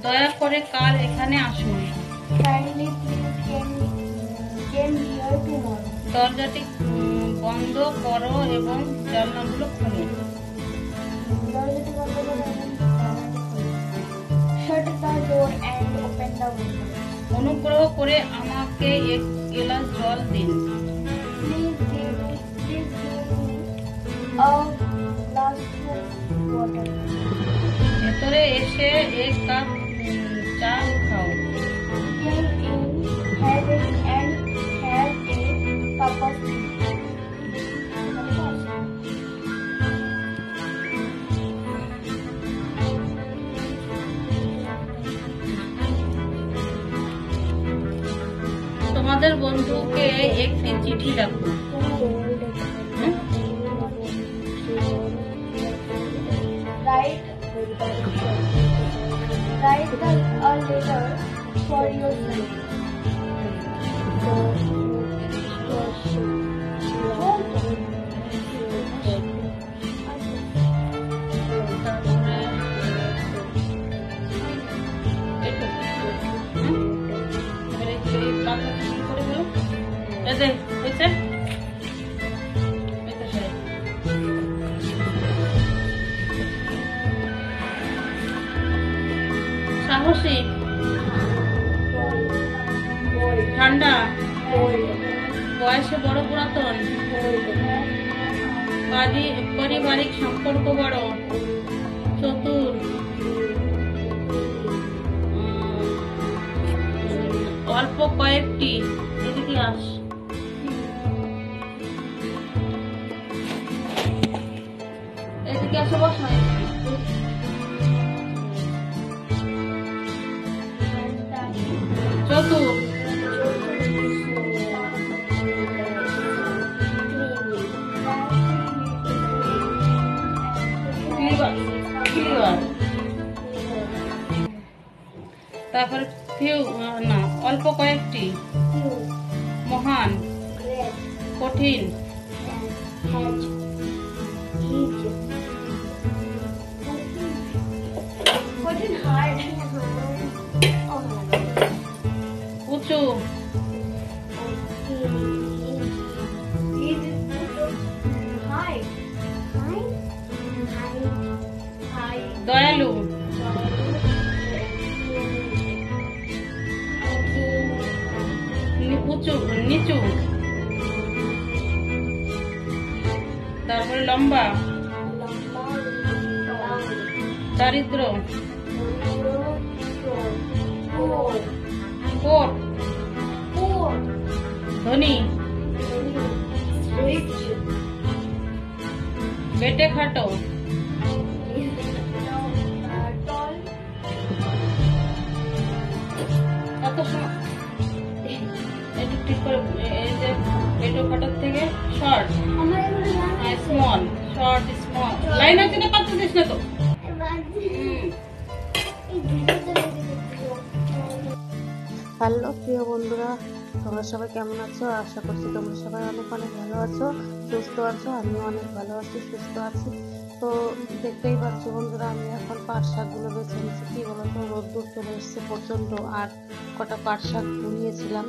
দয়া করে কাল এখানে আসুন। দরজাটি বন্ধ করো এবং জানলাগুলো খুলো। অনুগ্রহ করে আমাকে এক গ্লাস জল দিন। ভেতরে এসে এক কাপ চা খাও। তোমাদের বন্ধুকে একটি চিঠি লেখো। Write a letter for your friend. সাহসী, ঠান্ডা, বয়সে বড়, পুরাতন, পারিবারিক সম্পর্ক বড়, চতুর, অল্প কয়েকটি। এদিকে আস। এদিকে আসো, বস। চতুর, তারপরে না, অল্প কয়েকটি, মহান, কঠিন, উঁচু, দয়ালু, নিচু, তারপরে লম্বা, দারিদ্র, ধনী, বেটে খাটো, এত সময় ঠিক করে এই যে বেটে খাটোর থেকে short, small, short, small. Line আছে না, পাত্র দিস না তো। হ্যালো প্রিয় বন্ধুরা, তোমরা সবাই কেমন আছো? আশা করছি তোমরা সবাই অনেক অনেক ভালো আছো, সুস্থ আছো। আমিও অনেক ভালো আছি, সুস্থ আছি। তো দেখতেই পাচ্ছ বন্ধুরা, আমি এখন পাট শাকগুলো বেছে নিচ্ছি। কি বলতো, রোদ্দুর চলে এসছে প্রচণ্ড, আর কটা পাট শাক বুনিয়েছিলাম।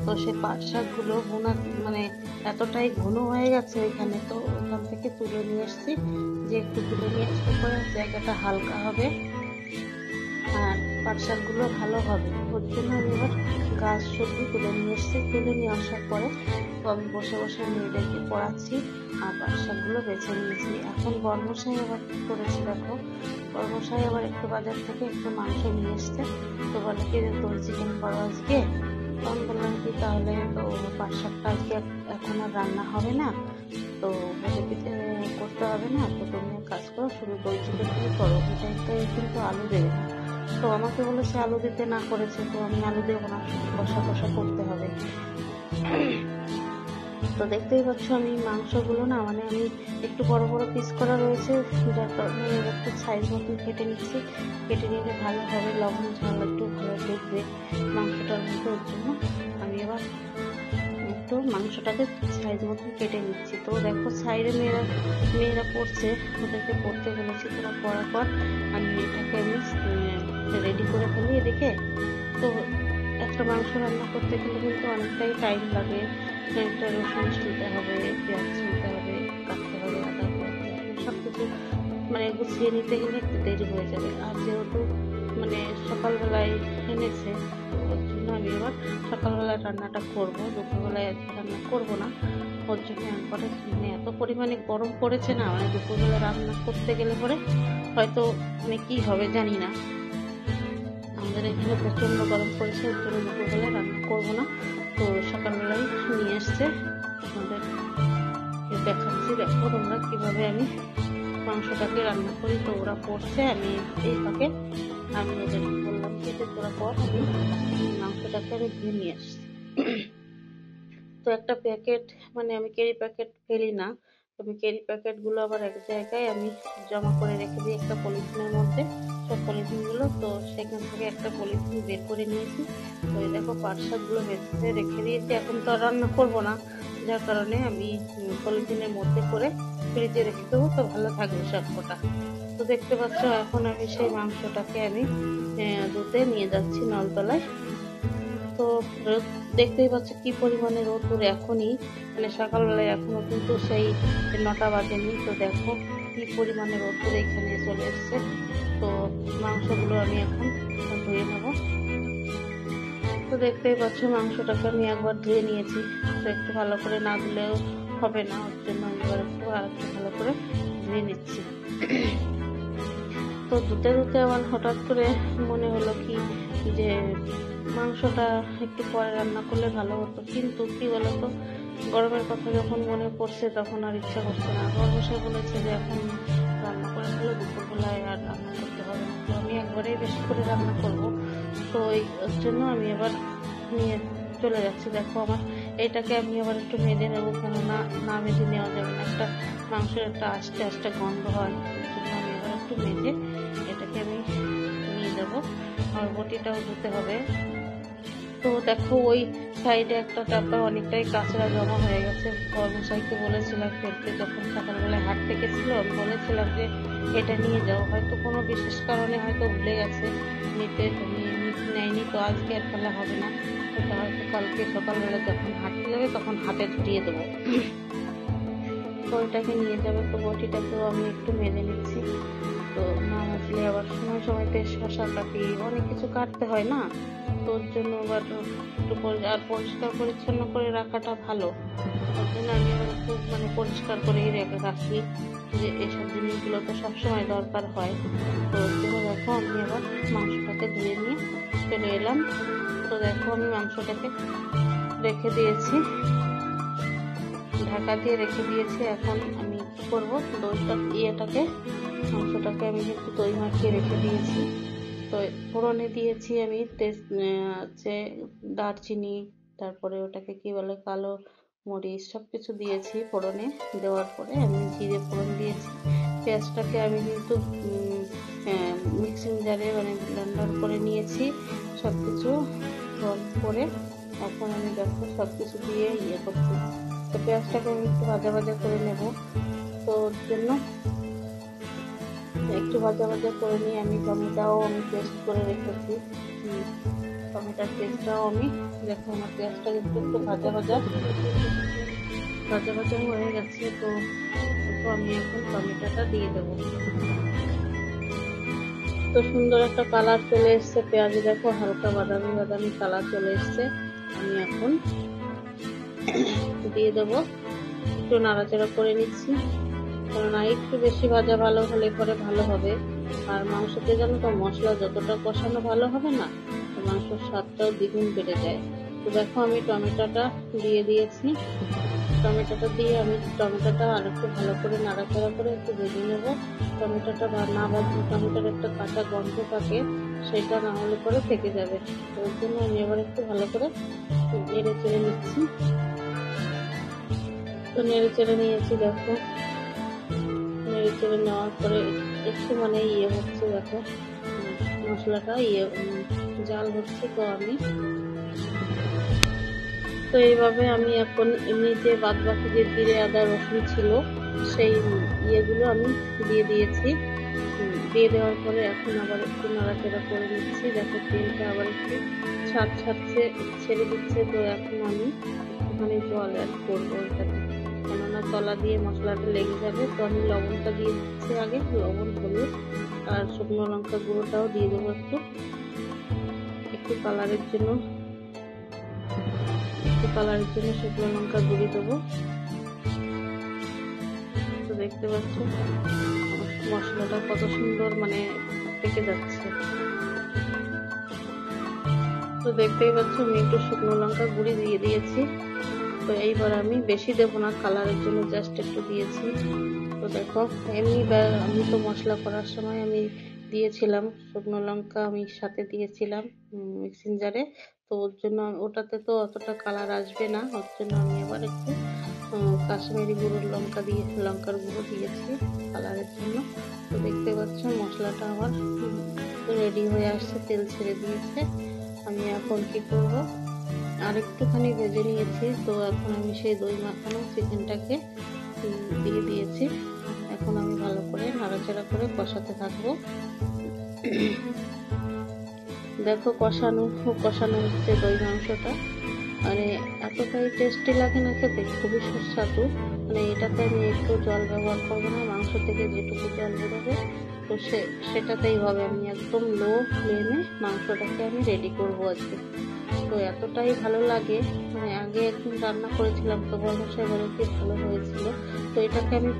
তো সেই পাট শাকগুলো বোনা মানে এতটাই ঘন হয়ে গেছে ওইখানে, তো ওইখান থেকে তুলে নিয়ে এসছি, যে একটু তুলে নিয়ে আসতে পরে জায়গাটা হালকা হবে আর পাট শাকগুলো ভালো হবে। ওর জন্য আমি এবার গাছ সবজি তুলে নিয়ে এসছি। তুলে নিয়ে আসার পরে তো আমি বসে বসে মেয়েদেরকে পড়াচ্ছি আর পাট শাকগুলো বেছে নিয়েছি। এখন বর্মশাই আবার কি করেছি দেখো, বর্মশাই আবার একটু বাজার থেকে একটু মাংস নিয়ে এসছে। তো বলে কি যে তোর চিকেন করো আজকে। তখন বললাম কি তাহলে তো পাট শাকটা আজকে এখন আর রান্না হবে না, তো বলে কি করতে হবে না, তো তুমি এক কাজ করো, শুধু দই চিকেন দিয়ে করো, এটাতে কিন্তু আলু দেবে না। তো আমাকে বলেছে আলু দিতে না করেছে, তো আমি আলু দেবো না, কষা কষা করতে হবে। তো দেখতেই পাচ্ছ আমি মাংসগুলো না মানে আমি একটু বড় বড় পিস করা রয়েছে, যার কারণে একটু সাইজ মতন কেটে নিচ্ছি। কেটে নিলে ভালো হবে, লবণ ঝাল একটু ভালো ঢুকবে মাংসটার মধ্যে। ওর জন্য আমি এবার একটু মাংসটাকে সাইজ মতন কেটে নিচ্ছি। তো দেখো সাইডে মেয়েরা পড়ছে, ওদেরকে পড়তে বলেছি। তোরা পড়ার পর আমি এটাকে আমি রেডি করে ফেলি এদিকে। তো একটা মাংস রান্না করতে গেলে কিন্তু অনেকটাই টাইম লাগে। একটা রসুন ছিলতে হবে, পেঁয়াজ ছিলতে হবে, কাটতে হবে, আদা সব কিছু মানে গুছিয়ে নিতে গেলে একটু দেরি হয়ে যাবে। আর যেহেতু মানে সকালবেলায় এনেছে, ওর জন্য আমি এবার সকালবেলায় রান্নাটা করবো, দুপুরবেলায় রান্না করবো না। ওর জন্য একবারে মানে এত পরিমাণে গরম পড়েছে না, মানে দুপুরবেলা রান্না করতে গেলে পরে হয়তো মানে কি হবে জানি না। আমাদের এখানে প্রচন্ড গরম পড়েছে, ওর জন্য দুপুরবেলায় রান্না করবো না। তো সকালবেলায় নিয়ে এসছে, আমাদের দেখাচ্ছি। দেখো তোমরা কিভাবে আমি মাংসটাকে রান্না করি। তো ওরা পড়ছে, আমি এই ফাঁকে আমি ওদের বললাম যে তোরা পর, আমি মাংসটাকে আমি ধুয়ে নিয়ে আসছি। তো একটা প্যাকেট মানে আমি ক্যারি প্যাকেট ফেলি না, আমি ক্যারি প্যাকেটগুলো আবার এক জায়গায় আমি জমা করে রেখে দিই একটা পলিথিনের মধ্যে, সব পলিথিনগুলো। তো সেখান থেকে একটা পলিথিন বের করে নিয়েছি। তো এই দেখো পাট শাকগুলো বেছে রেখে দিয়েছি। এখন তো আর রান্না করবো না, যার কারণে আমি পলিথিনের মধ্যে করে ফ্রিজে রেখে দেবো, তো ভালো থাকবে সবকটা। তো দেখতে পাচ্ছ এখন আমি সেই মাংসটাকে আমি ধুতে নিয়ে যাচ্ছি নলতলায়। তো রোদ দেখতেই পাচ্ছ কি পরিমাণে রোদ ওর এখনই, মানে সকালবেলায় এখনো কিন্তু সেই 9টা বাজেনি। তো দেখো কি পরিমাণে রোদ করে এখানে চলে এসছে। তো মাংসগুলো আমি এখন ধুয়ে নেব। তো দেখতেই পাচ্ছ মাংসটাকে আমি একবার ধুয়ে নিয়েছি। তো একটু ভালো করে না ধুলেও হবে না, ওর জন্য আমি এবার একটু ভালো করে ধুয়ে নিচ্ছি। তো ধুতে ধুতে আমার হঠাৎ করে মনে হলো কি যে মাংসটা একটু পরে রান্না করলে ভালো হতো, কিন্তু কি বলতো গরমের কথা যখন মনে পড়ছে তখন আর ইচ্ছা করছে না। বসে বলেছে যে এখন রান্না করে ফেলে, দুপুরবেলায় আর রান্না করতে হবে না। তো আমি একবারেই বেশি করে রান্না করব। তো ওই জন্য আমি এবার নিয়ে চলে যাচ্ছি। দেখো আমার এটাকে আমি আবার একটু মেজে নেবো, কেননা না মেজে নেওয়া যাবে না, একটা মাংসের একটা আস্তে আস্তে গন্ধ হয়। ওই জন্য আমি এবার একটু মেজে এটাকে আমি নিয়ে যাবো। আর বটিটাও ধুতে হবে। তো দেখো ওই সাইডে একটা ডাব্বা অনেকটাই কাঁচরা জমা হয়ে গেছে। কর্মচারীকে বলেছিলাম ফেলতে, যখন সকালবেলায় হাট থেকে ছিল আমি বলেছিলাম যে এটা নিয়ে যাও, হয়তো কোনো বিশেষ কারণে হয়তো ভুলে গেছে নিতে, নেয়নি। তো আজকে আর ফেলা হবে না, ওটা হয়তো কালকে সকালবেলা যখন হাঁটতে যাবে তখন হাতে ধরিয়ে দেবো। তো ওইটাকে নিয়ে যাবে। তো বটিটাকেও আমি একটু মেজে নিচ্ছি। তো না মাজলে আবার সময় সময়তে শশা কাটি, অনেক কিছু কাটতে হয় না, তোর জন্য আবার একটু আর পরিষ্কার পরিচ্ছন্ন করে রাখাটা ভালো। ওর জন্য আমি আবার একটু মানে পরিষ্কার করেই রাখি, যে এসব জিনিসগুলো তো সবসময় দরকার হয়। তো ওর জন্য দেখো আমি আবার মাংসটাকে ধুয়ে নিয়ে চলে এলাম। তো দেখো আমি মাংসটাকে রেখে দিয়েছি, ঢাকা দিয়ে রেখে দিয়েছি। এখন আমি কি করবো, দইটাকে মাংসটাকে আমি কিন্তু দই মাখিয়ে রেখে দিয়েছি। তো ফোড়নে দিয়েছি আমি হচ্ছে দারচিনি, তারপরে ওটাকে কি বলে কালো মরিচ, সব কিছু দিয়েছি ফোড়নে। দেওয়ার পরে আমি জিরে ফোড়ন দিয়েছি। পেঁয়াজটাকে আমি কিন্তু মিক্সিং জারে মানে ব্লেন্ডার করে নিয়েছি সব কিছু করে। এখন আমি দেখো সব কিছু দিয়ে করছি। তো পেঁয়াজটাকে আমি একটু ভাজা ভাজা করে নেব। তো ওর জন্য একটু ভাজা ভাজা করে নিয়ে আমি টমেটোও আমি পেস্ট করে রেখেছি। টমেটোর পেস্টটাও আমি দেখো আমার পেঁয়াজটা একটু একটু ভাজা ভাজা হয়ে গেছে। তো আমি এখন টমেটোটা দিয়ে দেবো। তো সুন্দর একটা কালার চলে এসছে পেঁয়াজে, দেখো হালকা বাদামি বাদামি কালার চলে এসছে। আমি এখন দিয়ে দেবো, একটু নাড়াচাড়া করে নিচ্ছি, কেননা একটু বেশি ভাজা ভালো হলে পরে ভালো হবে। আর মাংসতে জানো তো মশলা যতটা কষানো ভালো হবে না, মাংসের স্বাদটাও দ্বিগুণ বেড়ে যায়। তো দেখো আমি টমেটোটা দিয়ে দিয়েছি। টমেটোটা দিয়ে আমি টমেটোটা আর একটু ভালো করে নাড়াচাড়া করে একটু ভেজে নেব। টমেটোটা না ভাজলে টমেটোর একটা কাঁচা গন্ধ থাকে, সেটা না হলে পরে থেকে যাবে। তো ওই জন্য আমি এবার একটু ভালো করে নেড়ে চেড়ে নিচ্ছি। তো নেড়ে চেড়ে নিয়েছি, দেখো নেড়ে চেড়ে নেওয়ার পরে একটু মানে হচ্ছে, দেখো মশলাটা জাল হচ্ছে। তো আমি তো এইভাবে আমি এখন এমনিতে বাদ বাকি যে জিরে আদা রসুন ছিল সেই ইয়েগুলো আমি দিয়ে দিয়েছি। দিয়ে দেওয়ার পরে এখন আবার একটু নাড়াচাড়া করে নিচ্ছি। দেখো তেলটা আবার একটু ছেড়ে দিচ্ছে। তো এখন আমি একটুখানি জল অ্যাড করবো এটাতে, কেননা তলা দিয়ে মশলাটা লেগে যাবে। তো আমি লবণটা দিয়ে দিচ্ছি আগে, লবণ, হলুদ আর শুকনো লঙ্কা গুঁড়োটাও দিয়ে দেবো একটু কালারের জন্য শুকনো লঙ্কা গুঁড়ি দেবো। তো দেখতে পাচ্ছ মশলাটা কত সুন্দর মানে পেকে যাচ্ছে। তো দেখতেই পাচ্ছ আমি একটু শুকনো লঙ্কা গুঁড়ি দিয়ে দিয়েছি। তো এইবার আমি বেশি দেবো না, কালারের জন্য জাস্ট একটু দিয়েছি। তো দেখো আমি তো মশলা করার সময় আমি দিয়েছিলাম শুকনো লঙ্কা, আমি সাথে দিয়েছিলাম মিক্সিং জারে। তো ওর জন্য ওটাতে তো অতটা কালার আসবে না, ওর জন্য আমি আবার একটু কাশ্মীরি লঙ্কার গুঁড়ো দিয়েছি কালারের জন্য। তো দেখতে পাচ্ছ মশলাটা আমার রেডি হয়ে আসছে, তেল ছেড়ে দিয়েছে। আমি এখন কি করব, আর একটুখানি ভেজে নিয়েছি। তো এখন আমি সেই দই মাখানো চিকেনটাকে দিয়ে দিয়েছি। এখন আমি ভালো করে নাড়াচাড়া করে কষাতে থাকবো। দেখো কষানো হচ্ছে দই মাংসটা, মানে এতটাই টেস্টি লাগে না খেতে, খুবই সুস্বাদু। মানে এটাতে আমি একটু জল ব্যবহার করবো না, মাংস থেকে যেটুকু জল বেরোবে তো সেটাতেই হবে। আমি একদম লো ফ্লেমে মাংসটাকে আমি রেডি করবো আজকে। তো এতটাই ভালো লাগে, মানে আগে একদিন রান্না করেছিলাম তো বর্মশাই বলে কি ভালো হয়েছিল। তো এটাকে আমি